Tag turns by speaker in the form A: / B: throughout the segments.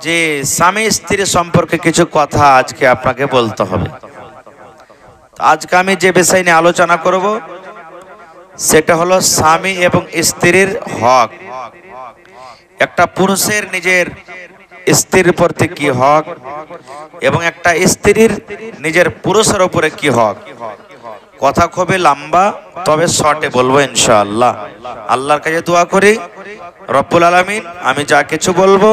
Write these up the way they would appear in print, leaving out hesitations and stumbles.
A: যে স্বামী স্ত্রী সম্পর্কে কিছু কথা আজকে আপনাকে বলতে হবে। আজকে আমি যে বিষয় নিয়ে আলোচনা করব সেটা হলো স্বামী এবং স্ত্রীর হক। একটা পুরুষের নিজের স্ত্রীর প্রতি কি হক এবং একটা স্ত্রীর নিজের পুরুষের উপরে কি হক। কথা খুবই লম্বা, তবে শর্টে বলবো ইনশাআল্লাহ। আল্লাহর কাছে দোয়া করি রব্বুল আলামিন আমি যা কিছু বলবো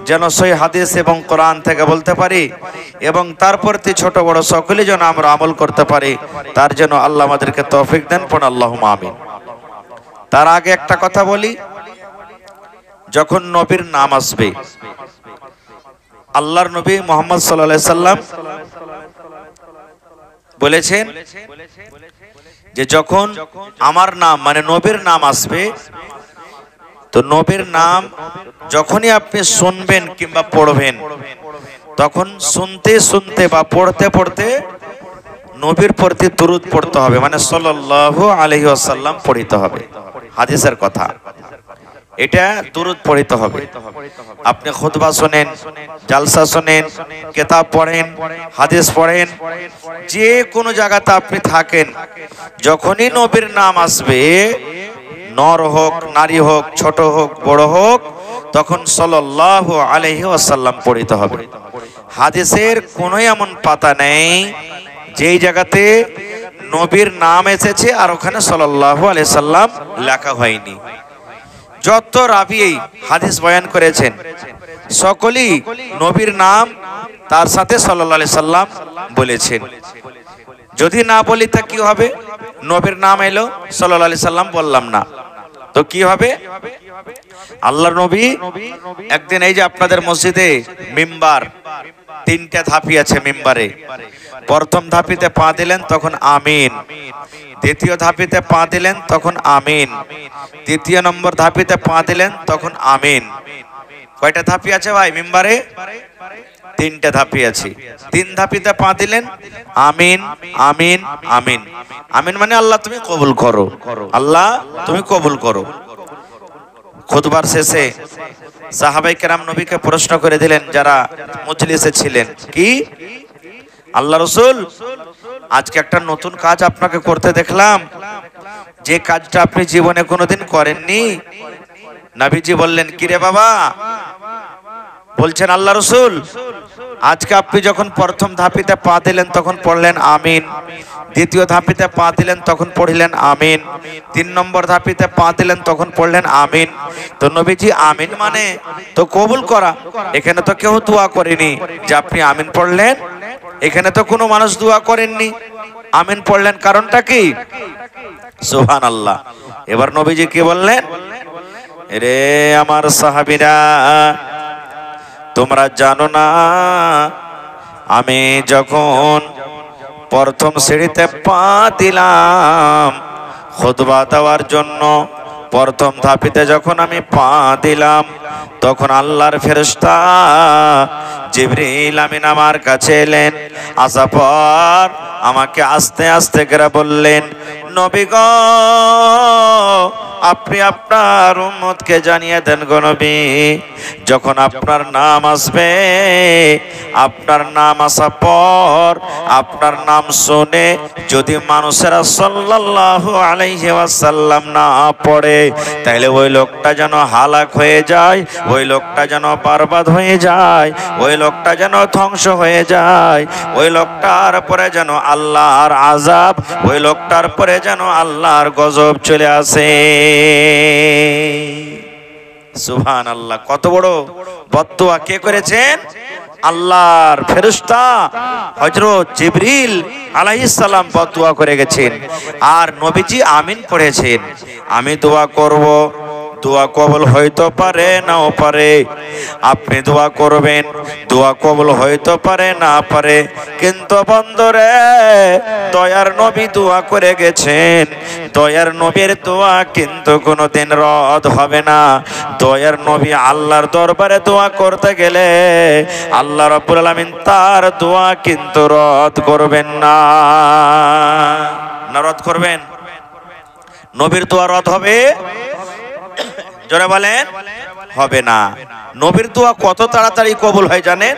A: যেন সহিহ হাদিস এবং কোরআন থেকে বলতে পারি এবং তার প্রতি ছোট বড় সকলেই যেন আমরা আমল করতে পারি, তার জন্য আল্লাহ আমাদেরকে তৌফিক দেন। পড়ুন আল্লাহুম্মা আমিন। তার আগে একটা কথা বলি, যখন নবীর নাম আসবে, আল্লাহর নবী মুহাম্মদ সাল্লাল্লাহু আলাইহি সাল্লাম বলেছেন যে যখন আমার নাম মানে নবীর নাম আসবে, তো নবীর নাম যখনই আপনি শুনবেন কিংবা পড়বেন, তখন শুনতে শুনতে বা পড়তে পড়তে নবীর প্রতি দুরূদ পড়তে হবে, মানে সাল্লাল্লাহু আলাইহি ওয়াসাল্লাম পড়িতে হবে। হাদিসের কথা, এটা দুরূদ পড়িতে হবে। আপনি খুতবা শুনেন, জালসা শুনেন, কিতাব পড়েন, হাদিস পড়েন, যে কোনো জায়গাতে আপনি থাকেন, যখনই নবীর নাম আসবে, নর হোক নারী হোক ছোট হোক বড় হোক, তখন সাল্লাল্লাহু আলাইহি ওয়াসাল্লাম পড়িতে হবে। হাদিসের কোনো এমন পাতা নেই যেই জায়গাতে নবীর নাম এসেছে আর ওখানে সাল্লাল্লাহু আলাইহি সাল্লাম লেখা হয়নি। যত রাবী হাদিস বয়ান করেছেন সকলেই নবীর নাম তার সাথে সাল্লাল্লাহু আলাইহি সাল্লাম বলেছেন। যদি না বলি তা কি হবে? নবীর নাম এলো, সাল্লাল্লাহু আলাইহি সাল্লাম বললাম না, তো কি হবে? আল্লাহর নবী একদিন, এই যে আপনাদের মসজিদে মিম্বার তিনটা ধাপি আছে মিম্বারে, প্রথম ধাপিতে পা দিলেন তখন আমিন, দ্বিতীয় ধাপিতে পা দিলেন তখন আমিন, তৃতীয় নম্বর ধাপিতে পা দিলেন তখন আমিন। কয়টা ধাপি আছে ভাই মিম্বারে? তিনটা ধাপি আছে। তিন ধাপিতে পা দিলেন আমিন আমিন আমিন। আমিন মানে আল্লাহ তুমি কবুল করো, আল্লাহ তুমি কবুল করো। খুতবার শেষে সাহাবায়ে কেরাম নবীকে প্রশ্ন করে দিলেন যারা মজলিসে ছিলেন, কি আল্লাহ রাসূল, আজকে একটা নতুন কাজ আপনাকে করতে দেখলাম, যে কাজটা আপনি জীবনে কোনোদিন করেননি। নবীজি বললেন, কি রে বাবা? বলছেন আল্লাহ রাসূল, আজকে আপনি যখন প্রথম ধাপিতে পা দিলেন তখন পড়লেন আমিন, দ্বিতীয় ধাপিতে পা দিলেন তখন পড়লেন আমিন, তিন নম্বর ধাপিতে পা দিলেন তখন পড়লেন আমিন। তো নবীজি আমিন মানে তো কবুল করা, এখানে তো কেউ দোয়া করেনি যে আপনি আমিন পড়লেন, এখানে তো কোনো মানুষ দোয়া করেননি, আমিন পড়লেন, কারণটা কি? সুবহানাল্লাহ। এবার নবীজি কি বললেন? রে আমার সাহাবীরা, তোমরা জানো না আমি যখন প্রথম সিঁড়িতে পা দিলাম খুতবা দেওয়ার জন্য, প্রথম ধাপিতে যখন আমি পা দিলাম, তখন আল্লাহর ফেরেশতা জিবরিল আমিন আমার কাছে এলেন। আসার পর আমাকে আস্তে আস্তে করে বললেন, নবী গো, আপনি আপনার উম্মতকে জানিয়ে দেন গো নবী, যখন আপনার নাম আসবে, আপনার নাম আসার পর আপনার নাম শুনে যদি মানুষেরা সাল্লাল্লাহু আলাইহি ওয়াসাল্লাম না পড়ে, তাহলে ওই লোকটা যেন হালাক হয়ে যায়, ওই লোকটা যেন বরবাদ হয়ে যায়, ওই লোকটা যেন ধ্বংস হয়ে যায়, ওই লোকটার পরে যেন আল্লাহর আযাব, ওই লোকটার পরে যেন আল্লাহর গজব চলে আসে। সুবহানাল্লাহ। কত বড় বদদুয়া কে করেছেন? আল্লাহর ফেরেশতা হযরত জিবরিল আলাইহিস সালাম বদদুয়া করে গেছেন, আর নবীজি আমিন পড়েছেন। আমি দোয়া করব, দোয়া কবুল হইতে পারে নাও পারে, আপনি দোয়া করবেন, দোয়া কবুল হইতে পারে না পারে, কিন্তু বন্ধুরে দয়ার নবী দোয়া করে গেছেন, দয়ার নবীর দোয়া কিন্তু কোনোদিন রদ হবে না। দয়ার নবী আল্লাহর দরবারে দোয়া করতে গেলে আল্লাহ রাব্বুল আলামিন তার দোয়া কিন্তু রদ করবেন না। না রদ করবেন? নবীর দোয়া রদ হবে? জোরে বলেন। হবে না। নবীর দোয়া কত তাড়াতাড়ি কবুল হয় জানেন?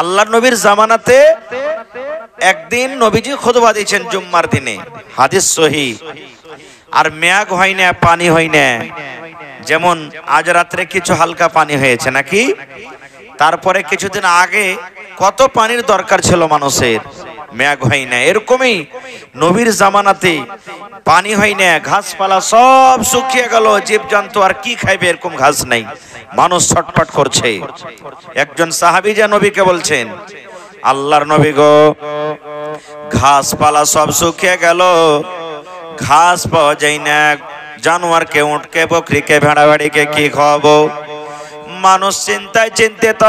A: আল্লাহর নবীর জামানাতে একদিন নবীজি খুতবা দিয়েছেন জুম্মার দিনে, হাদিস সহিহ, আর মেঘ হয় না, পানি হয় না। যেমন আজ রাত্রে কিছু হালকা পানি হয়েছে নাকি, তারপরে কিছুদিন আগে কত পানির দরকার ছিল মানুষের, মেঘ হয় না। এরকমই নবীর জামানাতে পানি হয় না, ঘাসপালা সব শুকিয়ে গেল, জীবজন্তু আর কি খাইবে, এরকম ঘাস নাই, মানুষ ছটফট করছে। একজন সাহাবী যা নবীকে বলছেন, আল্লাহর নবী গো, ঘাসপালা সব শুকিয়ে গেল, ঘাস পাওয়া যায় না, জানোয়ারকে, উটকে, বকরিকে, ভেড়া ভেড়িকে কি খাওয়াবো? মানুষ চিন্তায় চিন্তিত,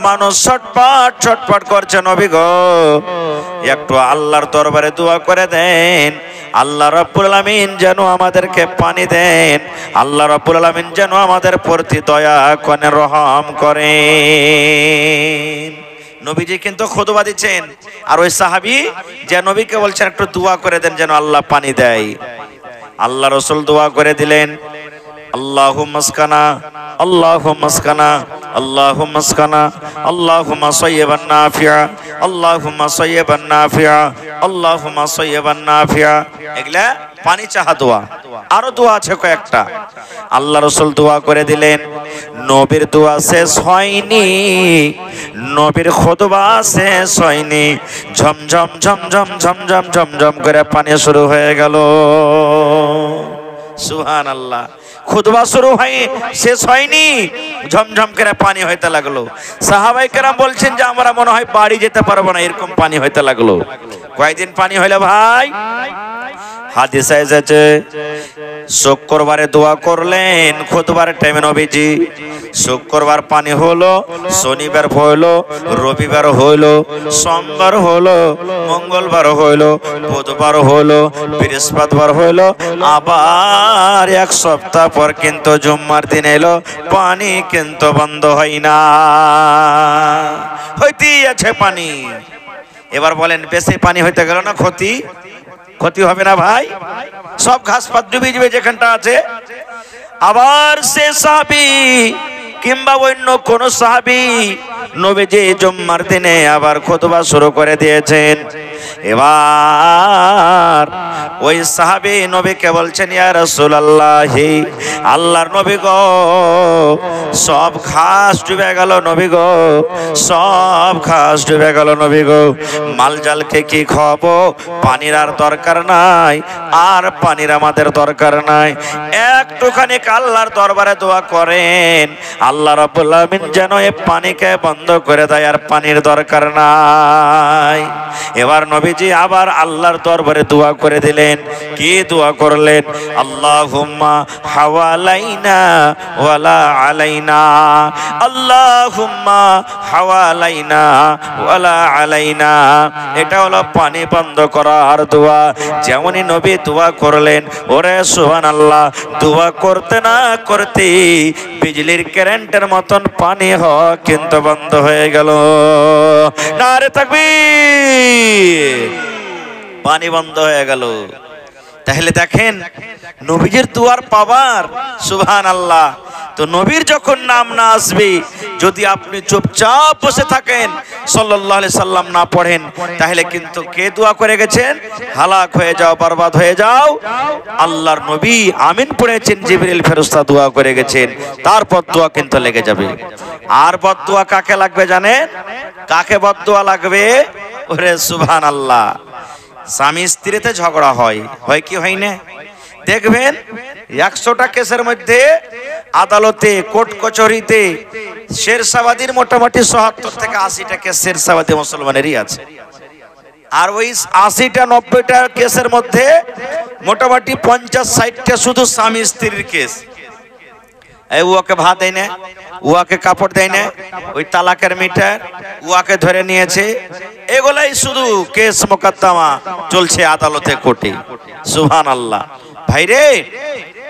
A: মানুষ ছটফট ছটফট করছে। নবী গো, একটু আল্লাহর দরবারে দোয়া করে দেন, আল্লাহ রাব্বুল আলামিন যেন আমাদেরকে পানি দেন, আল্লাহ রাব্বুল আলামিন যেন আমাদের প্রতি দয়া করে, রহম করেন। নবীজি কিন্তু খুতবা দিচ্ছেন, আর ওই সাহাবী যে নবীকে বলছেন একটু দোয়া করে দেন যেন আল্লাহ পানি দেয়। আল্লাহ রাসূল দোয়া করে দিলেন, আল্লাহুম্মা আসকানা, আল্লাহুম্মা আসকানা, আল্লাহুম্মা আসকানা, আল্লাহুম্মা সায়্যিবান নাফিআ, আল্লাহুম্মা সায়্যিবান নাফিআ, আল্লাহুম্মা সায়্যিবান নাফিআ। এগুলা পানি চাহা দোয়া। আরো দোয়া আছে কয়েকটা। আল্লাহ রাসূল দোয়া করে দিলেন, নবীর দোয়া শেষ হয়নি, নবীর খুতবা শেষ হয়নি, ঝমঝম ঝমঝম ঝমঝম ঝমঝম করে পানি শুরু হয়ে গেল। সুবহানাল্লাহ। খুতবা শুরু হয়, শেষ হয়নি, ঝমঝম করে পানি হইতে লাগলো। সাহাবায়ে কেরাম বলছেন যে আমরা মনে হয় বাড়ি যেতে পারবো না, এরকম পানি হইতে লাগলো। কয়দিন পানি হইলো ভাই? হাদিসে এসেছে, শুক্রবারে দোয়া করলেন খুতবার টাইমে নবীজি, শুক্রবার পানি হলো, শনিবার হলো, রবিবার হলো, সোমবার হলো, মঙ্গলবার হলো, বুধবার হলো, বৃহস্পতিবার হলো, আবার এক সপ্তাহ পর কিন্তু জুম্মার দিন এলো, পানি কিন্তু বন্ধ হয় না, হইতেই আছে পানি। এবার বলেন, বেশি পানি হইতে গেল না ক্ষতি? ক্ষতি হবে না ভাই? সব ঘাস পাত ডুবে যাবে যেখানটা আছে। আবার সে সাহাবী কিংবা অন্য কোন সাহাবী নবীজি জুম্মার দিনে আবার খুতবা শুরু করে দিয়েছেন। এবার ওই সাহাবী নবীকে বলছেন, ইয়া রাসূলুল্লাহ, আল্লাহর নবী গো, সব ঘাস ডুবে গেল নবী গো, সব ঘাস ডুবে গেল নবী গো, মালজালকে কি খাওয়াবো? পানির আর দরকার নাই, আর পানির আমাদের দরকার নাই, একটুখানি আল্লাহর দরবারে দোয়া করেন, আল্লাহ রাব্বুল আলামিন যেন এই পানিকে বন্ধ করে দেয়, আর পানির দরকার নাই। এবার নবীজি আবার আল্লাহর দরবারে দোয়া করে দিলেন। কি দোয়া করলেন? আল্লাহুম্মা হাওয়ালাইনা ওয়ালা আলাইনা, আল্লাহুম্মা হাওয়ালাইনা ওয়ালা আলাইনা। এটা হলো পানি বন্ধ করার দোয়া। যেমনই নবী দোয়া করলেন, ওরে সুবহানাল্লাহ, দোয়া করতে না করতে বিজলির কারেন্টের মতন পানি হওয়া কিন্তু বন্ধ হয়ে গেল। নারে তাকবীর! পানি বন্ধ হয়ে গেল। তাহলে দেখেন নবীজির দুয়ার পাওয়ার, সুবহানাল্লাহ। তো নবীর যখন নাম না আসবে, যদি আপনি চুপচাপ বসে থাকেন, সাল্লাল্লাহু আলাইহি সাল্লাম না পড়েন, তাহলে কিন্তু কে দোয়া করে গেছেন? হালাক হয়ে যাও, বরবাদ হয়ে যাও। আল্লাহর নবী আমিন পড়েছেন, জিবরিল ফেরেশতা দোয়া করে গেছেন, তারপর দোয়া কিন্তু লেগে যাবে। আর বদদোয়া কাকে লাগবে জানেন? কাকে বদদোয়া লাগবে? ওরে সুবহানাল্লাহ, স্বামী স্ত্রীতে ঝগড়া হয়, হয় কি হয় না? দেখবেন 100টা কেসের মধ্যে আদালতে, কোর্ট কচুরিতে শেরশাবাদীর মোটামুটি ৭০ থেকে ৮০টা কেস শেরশাবাদী মুসলমানেরই আছে। আর ওই ৮০টা ৯০টা কেসের মধ্যে মোটামুটি ৫০-৬০টা শুধু স্বামী স্ত্রীর কেস। উয়াকে ভাত দেয় না, উয়াকে কাপড় দেয় না, ওই তালাকের মিটার, উয়াকে ধরে নিয়েছে, এগুলাই শুধু কেস মোকদ্দমা চলছে আদালতে, কোর্টে। সুবহানাল্লাহ। ভাইরে,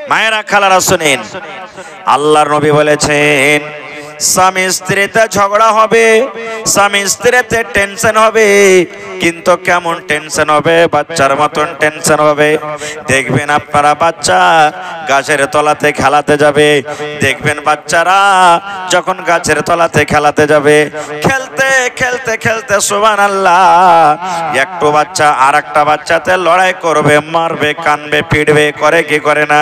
A: মায়েরা, খালারা, শুনেন, আল্লাহর নবী বলেছেন, স্বামী স্ত্রীতে ঝগড়া হবে, স্বামী স্ত্রীতে টেনশন হবে, কিন্তু কেমন টেনশন হবে, বাচ্চার মতন টেনশন হবে। দেখবেন আপনারা বাচ্চা গাছের তলাতে খেলাতে যাবে, দেখবেন বাচ্চারা যখন গাছের তলাতে খেলাতে যাবে, খেলতে খেলতে খেলতে সুবহানাল্লাহ একটু বাচ্চা আর একটা বাচ্চাতে লড়াই করবে, মারবে, কানবে, পিটবে, করে কি করে না?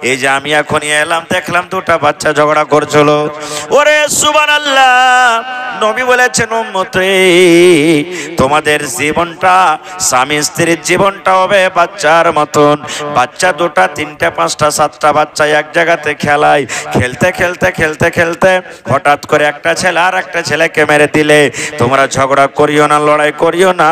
A: এই যে আমি এখন এলাম, দেখলাম দুটা বাচ্চা ঝগড়া করছিল। ওরে সুবহানাল্লাহ, নবী বলেছেন উম্মতে তোমাদের জীবনটা স্বামী স্ত্রীর জীবনটা হবে বাচ্চার মতন। বাচ্চা দুটা, তিনটা, পাঁচটা, সাতটা বাচ্চা এক জায়গাতে খেলায়, খেলতে খেলতে খেলতে খেলতে হঠাৎ করে একটা ছেলে আর একটা ছেলেকে মেরে দিলে তোমরা ঝগড়া করিও না, লড়াই করিও না।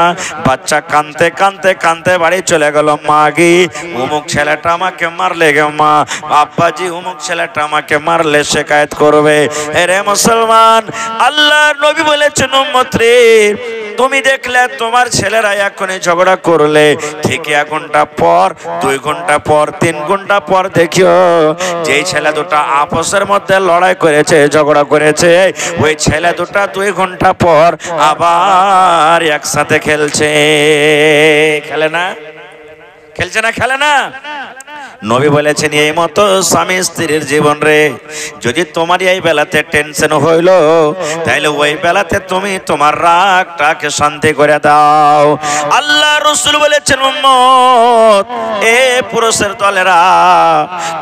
A: বাচ্চা কানতে কানতে কানতে বাড়ি চলে গেল, মা গি অমুক ছেলেটা আমাকে মারলে গে মা, আব্বাজি অমুক ছেলেটা আমাকে মারলে শিকায়েত করবে। এরে মুসলমান, আল্লাহর নবী বলেছেন উম্মত রে, তুমি দেখলে তোমার ছেলেরা এখনই ঝগড়া করলে, ঠিক 1 ঘন্টা পর, 2 ঘন্টা পর, 3 ঘন্টা পর দেখিও যেই ছেলে দুটা আপসের মধ্যে লড়াই করেছে, ঝগড়া করেছে, ওই ছেলে দুটা 2 ঘন্টা পর আবার একসাথে খেলছে। খেলে না? খেলছে না? খেলে না? নবী বলেছেন এই মতো স্বামী স্ত্রীর জীবন রে, যদি তোমার এই বেলাতে টেনশন হইল, তাইলে ওই বেলাতে তুমি তোমার রাগটাকে শান্তি করে দাও। আল্লাহ রাসূল বলেছেন উম্মত, এ পুরুষের দলেরা,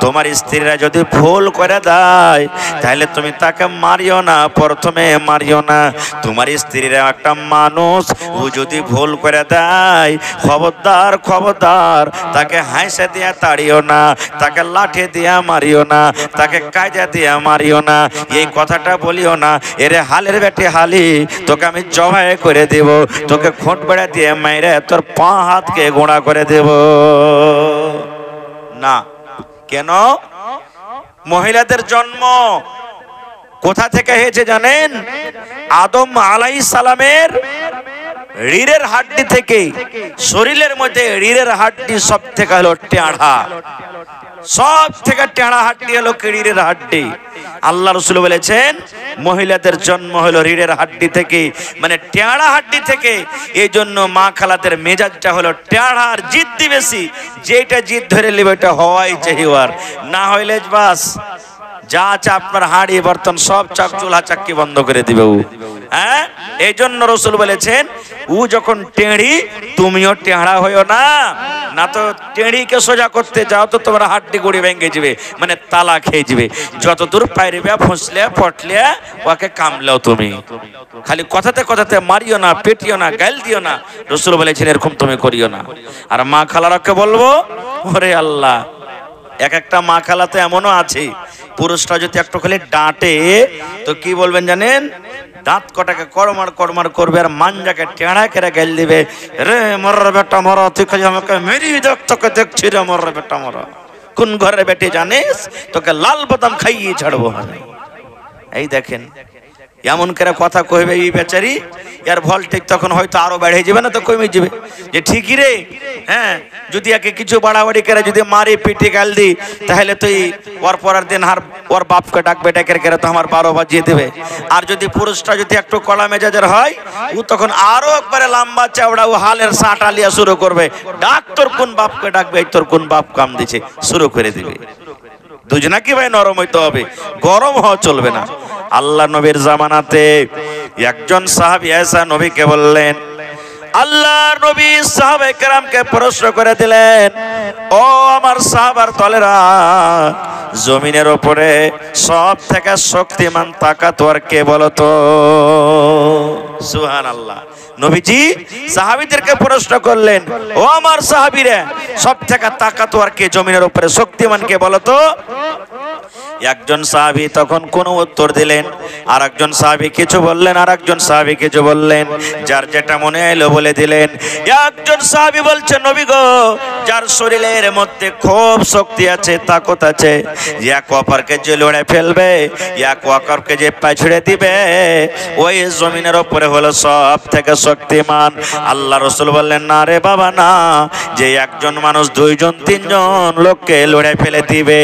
A: তোমার স্ত্রীরা যদি ভুল করে দেয় তাহলে তুমি তাকে মারিও না, প্রথমে মারিও না। তোমার স্ত্রীরা একটা মানুষ, ও যদি ভুল করে দেয় খবরদার খবরদার তাকে হাসে দিয়া তাড়িও না, তাকে লাঠি দিয়া মারিও না, তাকে কায়দা দিয়া মারিও না, এই কথাটা বলিও না এরে হালের বেটি হালি, তোকে আমি জবাই করে দেব, তোকে খোঁট বেড়া দিয়ে মাইরে তোর পা হাতকে গোড়া করে দেব না। কেন? মহিলাদের জন্ম কোথা থেকে হয়েছে জানেন? আদম আলাইহিস সালামের রিড়ের হাড্ডি থেকে। শরীরের মধ্যে রিড়ের হাড্ডি সব থেকে হলো টেঁড়া, সব থেকে টেঁড়া হাড্ডি হলো রিড়ের হাড্ডি। আল্লাহ রাসূল বলেছেন মহিলাদের জন্ম হলো রিড়ের হাড্ডি থেকে, মানে টেঁড়া হাড্ডি থেকে। এই জন্য মা খালাদের মেজাজটা হলো টেঁড়া, আর জিদ্দি বেশি, যেটা জিদ ধরে নেবে এটা হওয়াই চাহিওয়ার, না হইলে বাস যা আছে আপনার হাঁড়ি বর্তন সব চাক চুলা চাক্কি বন্ধ করে দিবে ও। হ্যাঁ, এই জন্য রাসূল বলেছেন ও যখন টেঁড়ি তুমিও টেঁড়া হইও না, না তো টেঁড়িকে সোজা করতে যাও তো তোমার হাড্ডি গুড়ি ভেঙে যাবে, মানে তালা খেয়ে যাবে। যতদূর পাইরবে ফুসলে পটলে ওকে কামলেও তুমি, খালি কথাতে কথাতে মারিও না, পেটিও না, গাল দিও না। রাসূল বলেছেন এরকম তুমি করিও না। আর মা খালারাকে বলবো, ওরে আল্লাহ, এক একটা মা খালাতে এমনও আছে, পুরুষটা যদি একটু খালি ডাঁটে তো কি বলবেন জানেন? দাঁত কটাকে কড়মার কড়মার করবে, আর মাঞ্জাকে টেঁড়া করে গেল দিবে, রে মরার বেটা মরা, তুই খালি আমাকে মেরি দেখ, তোকে দেখছি রে মরার বেটা মরা, কোন ঘরে বেটে জানিস, তোকে লাল বাদাম খাইয়ে ছাড়বো। এই দেখেন এমন করে কথা কইবে এই বেচারি, এর ভল ঠিক তখন হয়তো আরো বেড়ে যাবে না তো কমে যাবে, যে ঠিকই রে। হ্যাঁ, যদি একে কিছু বাড়াবাড়ি করে যদি মারি পিটি গাল দি, তাহলে তুই ওর পরের দিন ওর বাপকে ডাকবে, ডেকে করে তো আমার 12 বাজিয়ে দেবে। আর যদি পুরুষটা যদি একটু কড়া মেজাজের হয়, ও তখন আরো একবারে লম্বা চওড়া ও হালের সাঁটা লিয়া শুরু করবে, ডাক তোর কোন বাপকে ডাকবে, তোর কোন বাপ কাম দিছে শুরু করে দিবে। দুজনাকে ভাই নরম হইতে হবে, গরম হওয়া চলবে না। আল্লাহ নবীর জামানাতে একজন সাহাবী এসে নবীকে বললেন, আল্লাহর নবী সাহাবায়ে কেরামকে প্রশ্ন করে দিলেন, ও আমার সাহাবার দলেরা, জমিনের উপরে সব থেকে শক্তিমান তাকাতওয়ার কে বলতো? সুবহানাল্লাহ। নবীজি সাহাবীদেরকে প্রশ্ন করলেন, ও আমার সাহাবীরা, সব থেকে তাকাতওয়ার কে, জমিনের উপরে শক্তিমান কে বলতো? একজন সাহাবী তখন কোনো উত্তর দিলেন, আর একজন সাহাবী কিছু বললেন, আর একজন সাহাবী কিছু বললেন, যার যেটা মনে এলো বলে দিলেন। একজন সাহাবী বলছে, নবী গো, যার শরীরের মধ্যে খুব শক্তি আছে, তাকত আছে, এক অপরকে যে লড়ে ফেলবে, এক অপরকে যে পাছড়ে দিবে, ওই জমিনের উপরে হলো সব থেকে শক্তিমান। আল্লাহ রাসূল বললেন, না রে বাবা না, যে একজন মানুষ দুইজন তিনজন লোককে লড়ে ফেলে দিবে,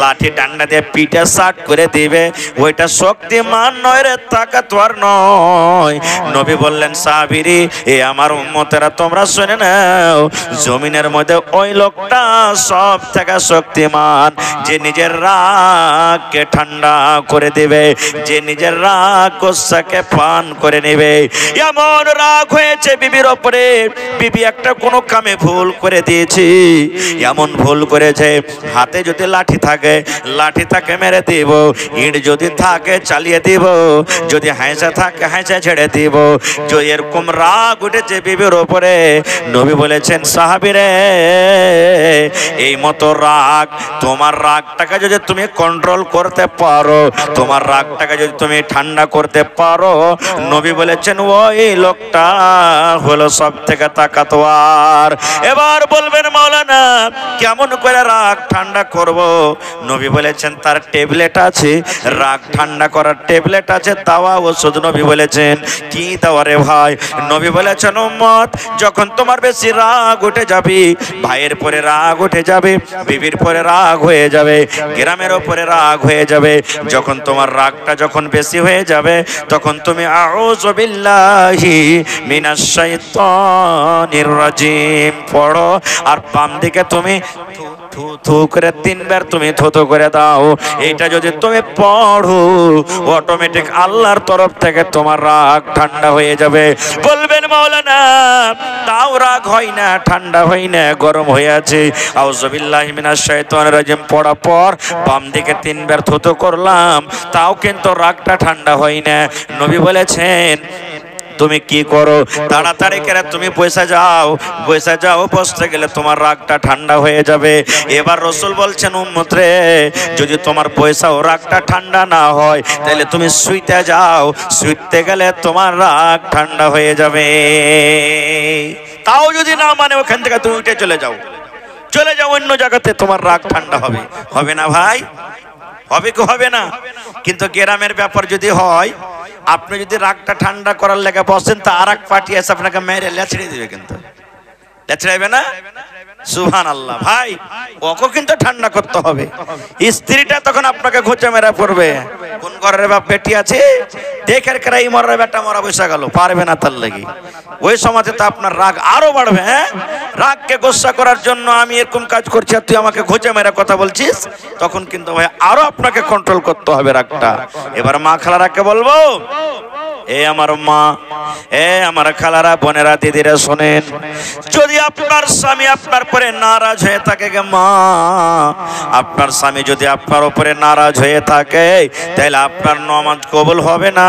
A: লাঠি ডান্ডা দিয়ে পিঠে সাট করে দিবে, ওইটা শক্তিমান নয় রে, তাকতওয়ার নয়। নবী বললেন, সাহাবীরি, এ আমার উম্মতেরা তোমরা শুনে নাও, জমিনের মধ্যে ওই লোকটা সব থেকে শক্তিমান, যে নিজের রাগকে ঠান্ডা করে দিবে, যে নিজের রাগ গোসাকে পান করে নেবে। এমন রাগ হয়েছে বিবির ওপরে, বিবি একটা কোনো কামে ভুল করে দিয়েছি, এমন ভুল করেছে, হাতে যদি লাঠি থাকে লাঠি তাকে মেরে দিব, ইট যদি থাকে চালিয়ে দিব, যদি হাঁসা থাকে হাঁসা ছেড়ে দিব। যদি এরকম রাগ উঠেছে বিবির ওপরে, নবী বলেছেন, সাহাবীরে, এই মতো রাগ, তোমার রাগটাকে যদি তুমি কন্ট্রোল করতে পারো, তোমার রাগটাকে যদি তুমি ঠান্ডা করতে পারো, নবী বলেছেন ওই লোকটা হলো সব থেকে তাকতওয়ার। এবার বলবেন, মাওলানা কেমন করে রাগ ঠান্ডা করব? নবী বলেছেন তার ট্যাবলেট আছে, রাগ ঠান্ডা করার ট্যাবলেট আছে, দাওয়া ওষুধ। নবী বলেছেন, কি দাওয়া রে ভাই? নবী বলেছেন, উম্মত, যখন তোমার বেশি রাগ উঠে যাবে, ভাইয়ের পরে রাগ উঠে যাবে, বিবির পরে রাগ হয়ে যাবে, গ্রামের উপরে রাগ হয়ে যাবে, যখন তোমার রাগটা যখন বেশি হয়ে যাবে, তখন তুমি আউযু বিল্লাহি মিনাশ শাইতানির রাজিম পড়ো, আর বাম দিকে তুমি থু থু করে 3 বার তুমি থুতু করে দাও। এইটা যদি তুমি পড়ো, অটোমেটিক আল্লাহর তরফ থেকে তোমার রাগ ঠান্ডা হয়ে যাবে। বলবেন, মাওলানা তাও রাগ হয় না, ঠান্ডা হয় না, গরম হয়ে আছে, আউযু বিল্লাহি মিনাশ শাইতানির রাজিম পড়ার পর বাম দিকে 3 বার থুতু করলাম, তাও কিন্তু রাগটা ঠান্ডা হয় না। নবী বলেছেন, তুমি কি করো, তাড়াতাড়ি করে তুমি বসে যাও, বসতে গেলে তোমার রাগটা ঠান্ডা হয়ে যাবে। এবার রাসূল বলছেন, উম্মত রে, যদি তোমার বসাও রাগটা ঠান্ডা না হয়, তাহলে তুমি শুইতে যাও, শুইতে গেলে তোমার রাগ ঠান্ডা হয়ে যাবে। তাও যদি না মানে, ওখান থেকে তুমি উঠে চলে যাও অন্য জায়গাতে, তোমার রাগ ঠান্ডা হবে। হবে না ভাই? হবে কি হবে না? কিন্তু গ্রামের ব্যাপার যদি হয়, আপনি যদি রাগটা ঠান্ডা করার লেগে বসেন, তা আর এক পার্টি এসে আপনাকে মেরে লেছড়ে দিবে, কিন্তু লেছড়াইবে না? সুবহানাল্লাহ। ভাই, ওকে কিন্তু ঠান্ডা করতে হবে। স্ত্রীটা তখন আপনাকে ঘুচে মেরা পড়বে, কোন ঘরের বাপ বেটি আছে, দেখের করাই মরার বেটা মরা বসে গেল, পারবে না তার লাগি। ওই সময়তে তো আপনার রাগ আরো বাড়বে। হ্যাঁ, রাগকে গোসা করার জন্য আমি এরকম কাজ করছি আর তুই আমাকে ঘুচে মেরা কথা বলছিস, তখন কিন্তু ভাই আরো আপনাকে কন্ট্রোল করতে হবে রাগটা। এবার মা খালারাকে বলবো, এ আমার মা, এ আমার খালারা, বোনেরা, দিদিরা শোনেন, যদি আপনার স্বামী আপনার পরে নারাজ হয়ে থাকে, গে মা, আপনার স্বামী যদি আপনার উপরে নারাজ হয়ে থাকে, তাহলে আপনার নামাজ কবুল হবে না,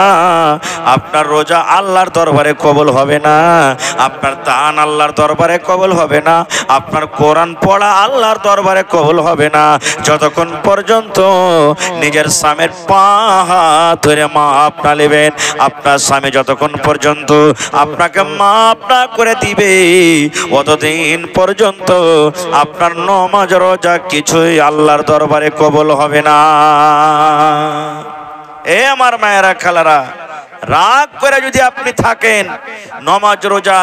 A: আপনার রোজা আল্লাহর দরবারে কবুল হবে না, আপনার দান আল্লাহর দরবারে কবুল হবে না, আপনার কোরআন পড়া আল্লাহর দরবারে কবুল হবে না, যতক্ষণ পর্যন্ত নিজের স্বামীর পা হাত ধরে মাফ না নেবেন। আপনার স্বামী যতক্ষণ পর্যন্ত আপনাকে মাফ না করে দিবে, অতদিন পর্যন্ত আপনার নামাজ রোজা কিছুই আল্লাহর দরবারে কবুল হবে না। এ আমার মায়েরা, খালারা, রাগ করে যদি আপনি থাকেন, নামাজ রোজা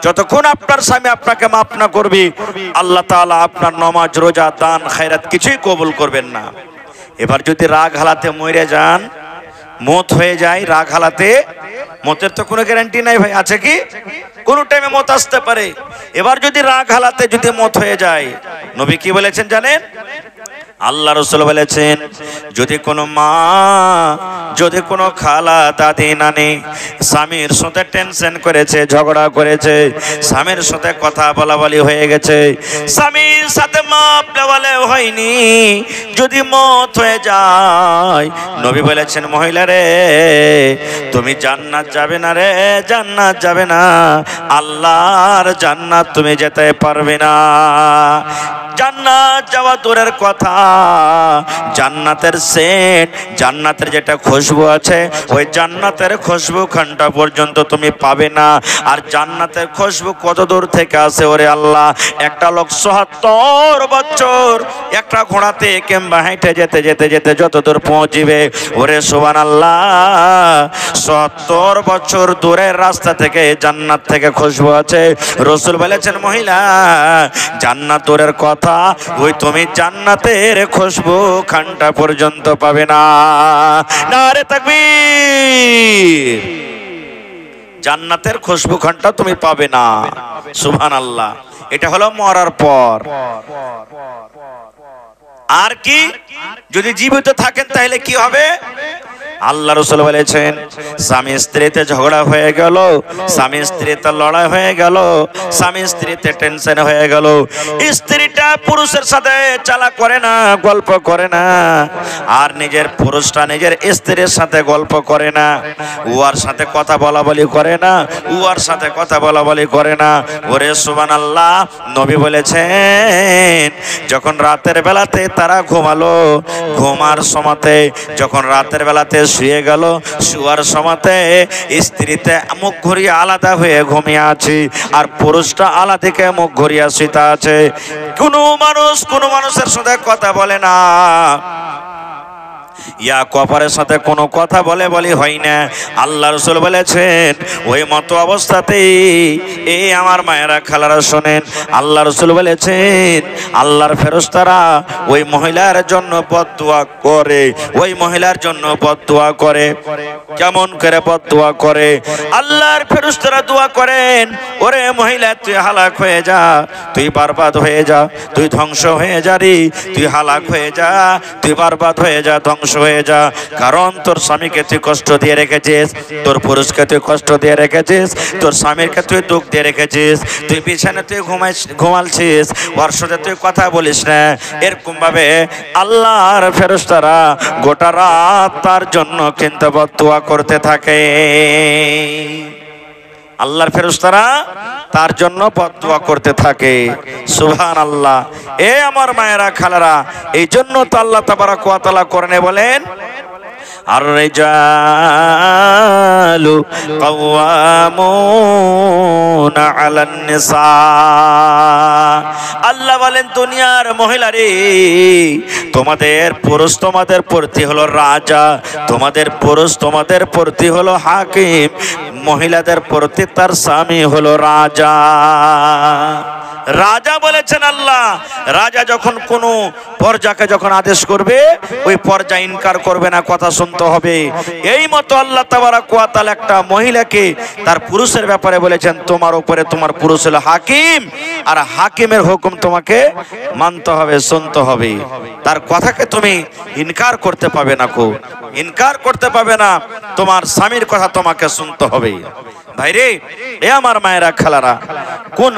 A: যতক্ষণ আপনার স্বামী আপনাকে মাফ না করবে, আল্লাহ তাআলা আপনার নামাজ রোজা দান খায়রাত কিছুই কবুল করবেন না। এবার যদি রাগ হালাতে মরে যান, মত হয়ে যায়, রাগ হালাতে মতের তো কোনো গ্যারান্টি নাই ভাই, আছে কি? কোন টাইমে মত আসতে পারে। এবার যদি রাগ হালাতে যদি মত হয়ে যায়, নবী কি বলেছেন জানেন? আল্লাহ রাসূল বলেছেন, যদি কোনো মা, যদি কোনো খালা, দাদি, নানি স্বামীর সাথে টেনশন করেছে, ঝগড়া করেছে, স্বামীর সাথে কথা বলাবলি হয়ে গেছে, স্বামীর সাথে মাপ দেওয়ালে হয়নি, যদি মত হয়ে যায়, নবী বলেছেন, মহিলা রে, তুমি জান্নাত যাবে না রে, জান্নাত যাবে না, আল্লাহর জান্নাত তুমি যেতে পারবে না। জান্নাত যাওয়া দূরের কথা, জান্নাতের সেন্ট, জান্নাতের যেটা খুশবু আছে, ওই জান্নাতের খুশবু খানটা পর্যন্ত তুমি পাবে না। আর জান্নাতের খুশবু কত দূর থেকে আসে ওরে আল্লাহ? একটা লোক ৭৭ বছর একটা ঘোড়াতে কিংবা হেঁটে যেতে যেতে যেতে যত দূর পৌঁছিবে, ওরে সুবহানাল্লাহ, ৭০ বছর দূরের রাস্তা থেকে জান্নাত থেকে খুশবু আছে। রাসূল বলেছেন, মহিলা, জান্নাত দূরের কথা, ওই তুমি জান্নাতের খুশবু খানটা পর্যন্ত পাবে না। নারে তাকবীর! জান্নাতের খুশবু খানটা তুমি পাবে না। সুবহানাল্লাহ। এটা হলো মরার পর। আর কি, যদি জীবিত থাকেন তাহলে কি হবে? আল্লাহ রাসূল বলেছেন, স্বামী স্ত্রীতে ঝগড়া হয়ে গেল, স্বামী স্ত্রীতে লড়াই হয়ে গেল, স্বামী স্ত্রীতে টেনশন হয়ে গেল, স্ত্রীটা পুরুষের সাথে চালা করে না, গল্প করে না, আর নিজের পুরুষটা নিজের স্ত্রীর সাথে গল্প করে না, উয়ার সাথে কথা বলা বলি করে না, উয়ার সাথে কথা বলা বলি করে না। ওরে সুবহানাল্লাহ, নবী বলেছেন, যখন রাতের বেলাতে তারা ঘুমালো, ঘুমার সময়তে যখন রাতের বেলাতে শুয়ে গেল, শুয়ার সময়তে স্ত্রীতে মুখ ঘুরিয়ে আলাদা হয়ে ঘুমিয়ে আছে, আর পুরুষটা আলাদা থেকে মুখ ঘুরিয়ে শুতে আছে। কোনো মানুষের সাথে কথা বলে না, ইয়া কপারের সাথে কোনো কথা বলে বলি হয় না। আল্লাহ রাসূল বলেছেন, ওই মতো অবস্থাতেই এই আমার মায়েরা খালারা শোনেন, আল্লাহ রাসূল বলেছেন, আল্লাহর ফেরেশতারা ওই মহিলার জন্য বদদুয়া করে, ওই মহিলার জন্য বদদুয়া করে। কেমন করে বদদুয়া করে? আল্লাহর ফেরেশতারা দোয়া করেন, ওরে মহিলা, তুই হালাক হয়ে যা, তুই বরবাদ হয়ে যা, তুই ধ্বংস হয়ে যা রে, তুই হালাক হয়ে যা, তুই বরবাদ হয়ে যা, ধ্বংস হয়ে যা। কারণ তোর স্বামীকে তুই কষ্ট দিয়ে রেখেছিস, তোর পুরুষকে তুই কষ্ট দিয়ে রেখেছিস, তোর স্বামীকে তুই দুঃখ দিয়ে রেখেছিস, তুই বিছানে তুই ঘুমালছিস, ওর সাথে তুই কথা বলিস না। এরকম ভাবে আল্লাহর ফেরেশতারা গোটা রাত তার জন্য কিন্তু বদদুয়া করতে থাকে। আল্লাহর ফেরেশতারা তার জন্য বদদুয়া করতে থাকে। সুবহানাল্লাহ। এ আমার মায়েরা খালারা, এই জন্য তো আল্লাহ তাবারক ওয়া তাআলা কোরআনে বলেন, আর-রিজালু কাওয়ামুনা আলান নিসা। আল্লাহ বলেন, দুনিয়ার মহিলারে, তোমাদের পুরুষ তোমাদের প্রতি হলো রাজা, তোমাদের পুরুষ তোমাদের প্রতি হলো হাকিম, মহিলাদের প্রতি তার স্বামী হলো রাজা। রাজা বলেছেন আল্লাহ, রাজা যখন কোনো পর্যাকে যখন আদেশ করবে, ওই পর্যা ইনকার করবে না, কথা শুনতে হবে। এই মতো আল্লাহ তাবারক ওয়া তাআলা একটা মহিলাকে তার পুরুষের ব্যাপারে বলেছেন, তোমার উপরে তোমার পুরুষ হলো হাকিম, আর হাকিমের হুকুম তোমাকে মানতে হবে, শুনতে হবে, তার কথাকে তুমি ইনকার করতে পাবে না, ইনকার করতে পাবে না, তোমার স্বামীর কথা তোমাকে শুনতে হবে। ভাইরে, এ আমার মায়েরা খালারা, কোন